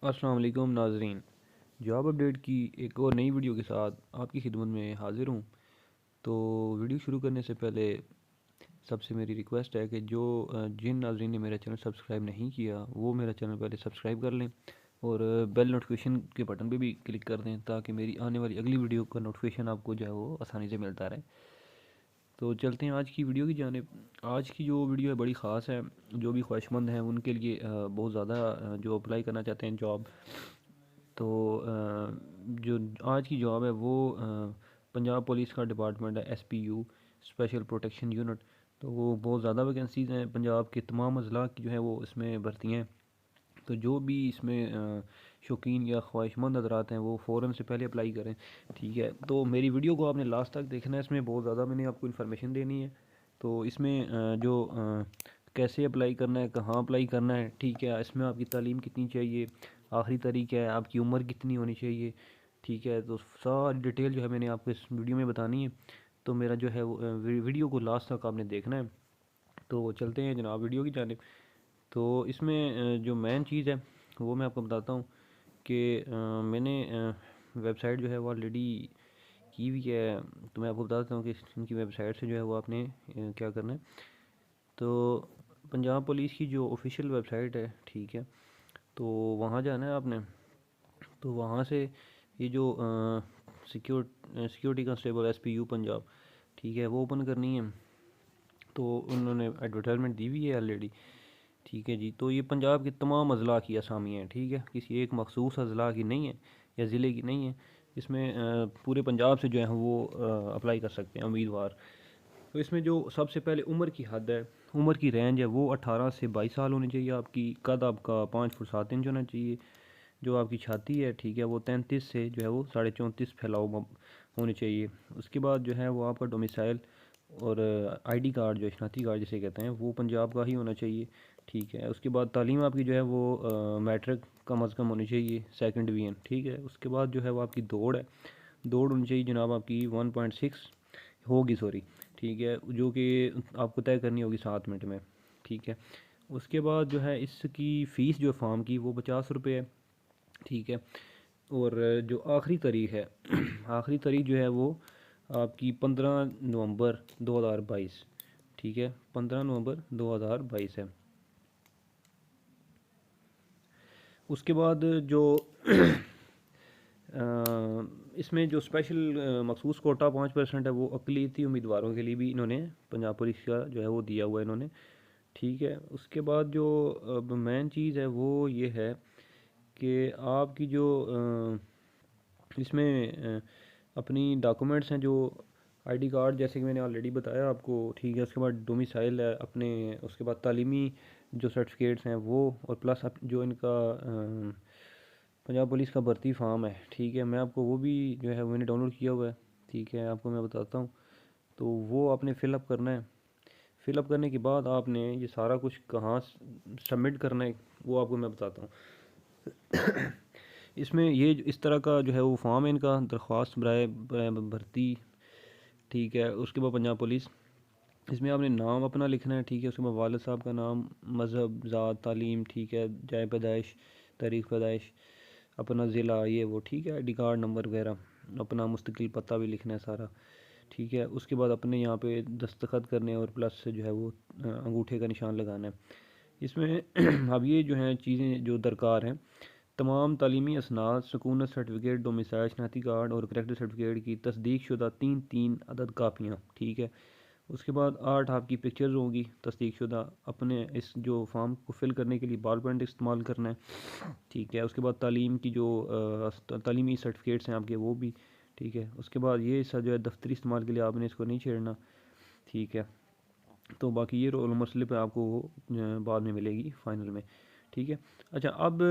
अस्सलाम वालेकुम नाजरीन। जॉब अपडेट की एक और नई वीडियो के साथ आपकी खिदमत में हाज़िर हूँ। तो वीडियो शुरू करने से पहले सबसे मेरी रिक्वेस्ट है कि जिन नाजरीन ने मेरा चैनल सब्सक्राइब नहीं किया वो मेरा चैनल पहले सब्सक्राइब कर लें और बेल नोटिफिकेशन के बटन पे भी क्लिक कर दें ताकि मेरी आने वाली अगली वीडियो का नोटिफिकेशन आपको जो है वो आसानी से मिलता रहे। तो चलते हैं आज की वीडियो की जानिब। आज की जो वीडियो है बड़ी ख़ास है। जो भी ख्वाहिशमंद हैं उनके लिए बहुत ज़्यादा जो अप्लाई करना चाहते हैं जॉब, तो जो आज की जॉब है वो पंजाब पुलिस का डिपार्टमेंट है, एसपीयू, स्पेशल प्रोटेक्शन यूनिट। तो वो बहुत ज़्यादा वैकेंसीज़ हैं, पंजाब के तमाम अजला की जो है वो इसमें भर्ती हैं। तो जो भी इसमें शौकीन या ख्वाहिशमंद हजरात हैं वो फ़ौरन से पहले अप्लाई करें। ठीक है, तो मेरी वीडियो को आपने लास्ट तक देखना है, इसमें बहुत ज़्यादा मैंने आपको इन्फॉर्मेशन देनी है। तो इसमें कैसे अप्लाई करना है, कहाँ अप्लाई करना है, ठीक है, इसमें आपकी तालीम कितनी चाहिए, आखिरी तारीख क्या है, आपकी उम्र कितनी होनी चाहिए, ठीक है, तो सारी डिटेल जो है मैंने आपको इस वीडियो में बतानी है। तो मेरा जो है वो वीडियो को लास्ट तक आपने देखना है। तो चलते हैं जनाब वीडियो की जानिब। तो इसमें जो मेन चीज़ है वो मैं आपको बताता हूँ कि मैंने वेबसाइट जो है वो ऑलरेडी की हुई है। तो मैं आपको बताता हूँ कि इनकी वेबसाइट से जो है वो आपने क्या करना है। तो पंजाब पुलिस की जो ऑफिशियल वेबसाइट है, ठीक है, तो वहाँ जाना है आपने। तो वहाँ से ये जो सिक्योरिटी कांस्टेबल एसपीयू पंजाब, ठीक है, वो ओपन करनी है। तो उन्होंने एडवर्टाइजमेंट दी हुई है ऑलरेडी। ठीक है जी, तो ये पंजाब के तमाम अजला की असामियाँ हैं, ठीक है, किसी एक मखसूस अजला की नहीं है या ज़िले की नहीं है। इसमें पूरे पंजाब से जो है वो अप्लाई कर सकते हैं उम्मीदवार। तो इसमें जो सबसे पहले उम्र की हद है, उम्र की रेंज है, वो 18 से 22 साल होनी चाहिए आपकी। कद आपका 5 फुट 7 इंच होना चाहिए। जो आपकी छाती है, ठीक है, वो 33 से जो है वो 34.5 फैलाव होनी चाहिए। उसके बाद जो है वो आपका डोमिसाइल और आईडी कार्ड, जो शनाख्ती कार्ड जिसे कहते हैं, वो पंजाब का ही होना चाहिए। ठीक है, उसके बाद तालीम आपकी जो है वो मैट्रिक कम अज़ कम होनी चाहिए, सेकंड डिवीज़न। ठीक है, उसके बाद जो है वो आपकी दौड़ है, दौड़ होनी चाहिए जनाब आपकी 1.6 होगी, सॉरी, ठीक है, जो कि आपको तय करनी होगी 7 मिनट में। ठीक है, उसके बाद जो है इसकी फ़ीस जो फार्म की वो 50 रुपये है। ठीक है, और जो आखिरी तारीख है आखिरी तारीख जो है वो आपकी 15 नवंबर 2022। ठीक है, 15 नवंबर 2022 है। उसके बाद जो इसमें जो स्पेशल मखसूस कोटा 5% है वो अक़लियती उम्मीदवारों के लिए भी इन्होंने पंजाब पुलिस का जो है वो दिया हुआ है इन्होंने। ठीक है, उसके बाद जो मेन चीज़ है वो ये है कि आपकी जो इसमें अपनी डॉक्यूमेंट्स हैं, जो आईडी कार्ड जैसे कि मैंने ऑलरेडी बताया आपको। ठीक है, उसके बाद डोमिसाइल है अपने, उसके बाद तालीमी जो सर्टिफिकेट्स हैं वो, और प्लस जो इनका पंजाब पुलिस का भर्ती फॉर्म है। ठीक है, मैं आपको वो भी जो है वो मैंने डाउनलोड किया हुआ है। ठीक है, आपको मैं बताता हूँ। तो वो आपने फ़िलअप करना है। फ़िलअप करने के बाद आपने ये सारा कुछ कहाँ सबमिट करना है वो आपको मैं बताता हूँ। इसमें ये इस तरह का जो है वो फॉर्म है इनका, दरख्वास्त बराए भर्ती। ठीक है, उसके बाद पंजाब पुलिस, इसमें आपने नाम अपना लिखना है। ठीक है, उसके बाद वालिद साहब का नाम, मज़हब, ज़ात, तालीम, ठीक है, जाए पैदाइश, तारीख़ पैदाइश, अपना ज़िला, ये वो, ठीक है, आईडी कार्ड नंबर वगैरह, अपना मुस्तकिल पता भी लिखना है सारा। ठीक है, उसके बाद अपने यहाँ पे दस्तखत करने और प्लस से जो है वो अंगूठे का निशान लगाना है इसमें। अब ये जो हैं चीज़ें जो दरकार हैं, तमाम तालीमी असनाद, सकूनत सर्टिफिकेट, डोमिसाइल शनाख्ती कार्ड और करेक्टर सर्टिफिकेट की तस्दीक शुदा 3 कापियाँ। ठीक है, उसके बाद 8 आपकी पिक्चर्स होंगी तस्दीक शुदा। अपने इस जो फॉर्म को फिल करने के लिए बॉल पेन इस्तेमाल करना है। ठीक है, उसके बाद तालीम की जो तालीमी सर्टिफिकेट्स हैं आपके वो भी। ठीक है, उसके बाद ये सब जो है दफ्तरी इस्तेमाल के लिए आपने इसको नहीं छेड़ना। ठीक है, तो बाकी ये रोल नंबर स्लिप है आपको बाद में मिलेगी फाइनल में। ठीक है, अच्छा, अब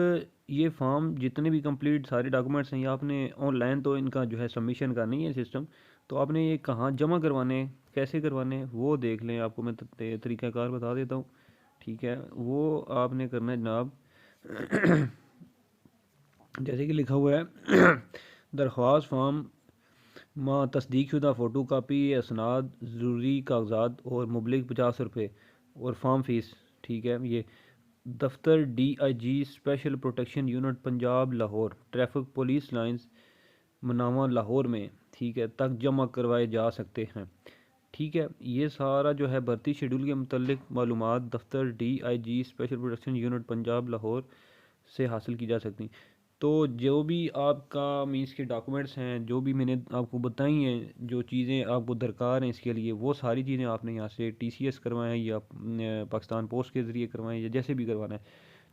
ये फॉर्म जितने भी कंप्लीट सारे डॉक्यूमेंट्स हैं ये आपने ऑनलाइन, तो इनका जो है सबमिशन का नहीं है सिस्टम। तो आपने ये कहाँ जमा करवाने, कैसे करवाने, वो देख लें, आपको मैं तरीक़ाकार बता देता हूँ। ठीक है, वो आपने करना है जनाब। जैसे कि लिखा हुआ है दरख्वास्त फॉर्म माँ तस्दीक शुदा फ़ोटो कापी असनाद ज़रूरी कागजात और मुबलिग 50 रुपये और फॉर्म फ़ीस। ठीक है, ये दफ्तर DIG special protection unit Punjab Lahore traffic police lines मनावा लाहौर में, ठीक है, तक जमा करवाए जा सकते हैं। ठीक है, ये सारा जो है भर्ती शेड्यूल के मुतल्लिक मालूमात दफ्तर DIG special protection unit Punjab Lahore से हासिल की जा सकती। तो जो भी आपका मीन्स के डॉक्यूमेंट्स हैं, जो भी मैंने आपको बताई हैं, जो चीज़ें आपको दरकार हैं इसके लिए, वो सारी चीज़ें आपने यहाँ से TCS करवाएं या पाकिस्तान पोस्ट के ज़रिए करवाएं या जैसे भी करवाना है।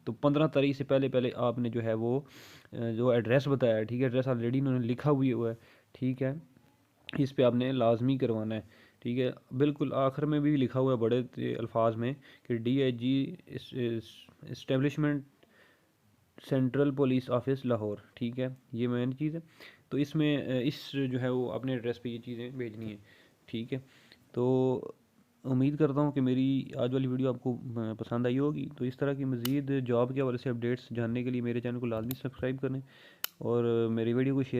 तो 15 तारीख से पहले पहले आपने जो है वो जो एड्रेस बताया है, ठीक है, एड्रेस ऑलरेडी उन्होंने लिखा हुआ है, ठीक है, इस पे आपने लाजमी करवाना है। ठीक है, बिल्कुल आखिर में भी लिखा हुआ है बड़े अल्फाज में कि DIG establishment central police office Lahore. ठीक है, ये मेन चीज़ है। तो इसमें इस जो है वो अपने एड्रेस पे ये चीज़ें भेजनी है। ठीक है, तो उम्मीद करता हूँ कि मेरी आज वाली वीडियो आपको पसंद आई होगी। तो इस तरह की मज़ीद जॉब के हवाले से अपडेट्स जानने के लिए मेरे चैनल को लाजमी सब्सक्राइब करें और मेरी वीडियो को शेयर